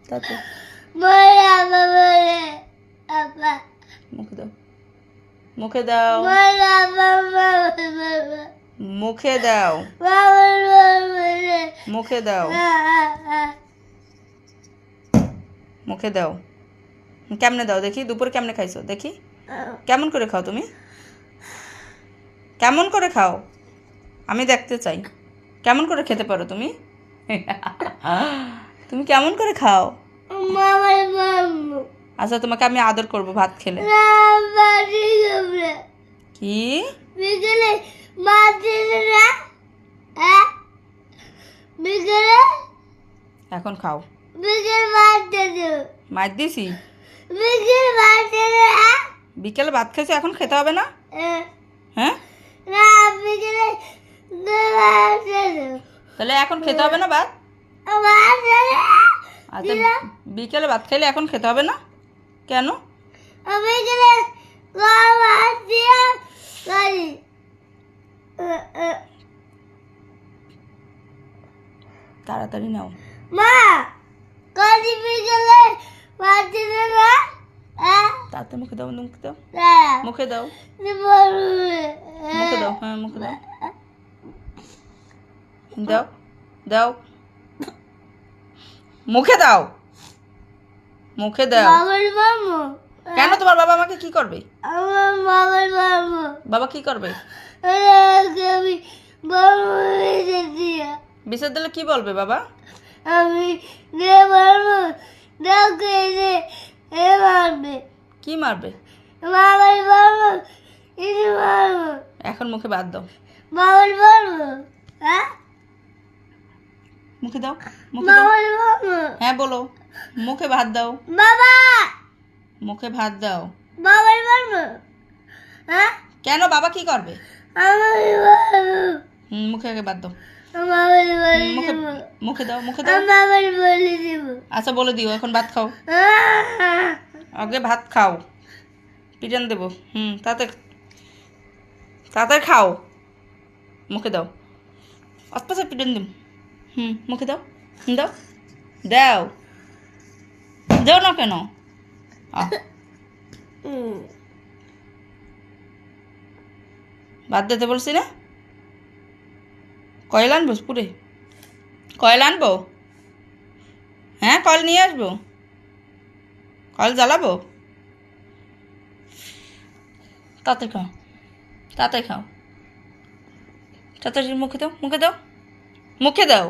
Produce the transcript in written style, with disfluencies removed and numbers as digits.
তাতে বলে বাবা মুখে দাও, মুখে দাও, মুখে দাও, মুখে দাও, মুখে দাও। কেমনে দাও দেখি, দুপুরে কেমনে খাইছো দেখি, কেমন করে খাও তুমি, কেমন করে খাও আমি দেখতে চাই, কেমন করে খেতে পারো তুমি? তুমি কেমন করে খাও? আচ্ছা তোমাকে আমি আদর করবো ভাত খেলে। কি এখন খাও? মার দিছি, বিকেলে ভাত খাইছো, এখন খেতে হবে না? হ্যাঁ তাহলে এখন খেতে হবে না ভাত? আচ্ছা বিকেলে ভাত খাইলে এখন খেতে হবে না কেন? তাড়াতাড়ি নাও। মা কালি বিকেলে পাচ্ছি না। তাতে মুখে দাও, মুখে দাও, মুখে দাও, মুখে দাও, হ্যাঁ মুখে দাও, দাও দাও, মুখে দাও, মুখে দাও। কেন তোমার বাবা আমাকে কি করবে? বাবা কি করবে? বিচার দিলে কি বলবে বাবা? আমি কি মারবে? এখন মুখে বাদ দাও, মুখে দাও, মুখে দাও, হ্যাঁ বলো, মুখে ভাত দাও, বাবা মুখে ভাত দাও। বাবা কেন বাবা কি করবে? মুখে আগে বাদ দাও, মুখে মুখে দাও, মুখে দাও। আচ্ছা বলে দিও এখন ভাত খাও, আগে ভাত খাও, পিটান দেবো। তাতে তাড়াতাড়ি খাও, মুখে দাও, অস্পাশে পিটান দেব। মুখে দাও, দাও দাও, দাও না কেন? ভাত দিতে বলছি না? কয়েল আনবো পুরে, কয়েল আনবো, হ্যাঁ কয়েল নিয়ে আসবো, কয়েল জ্বালাবো। তাতে খাও, তাতে খাও, তাতে মুখে দাও, মুখে দাও, মুখে দাও।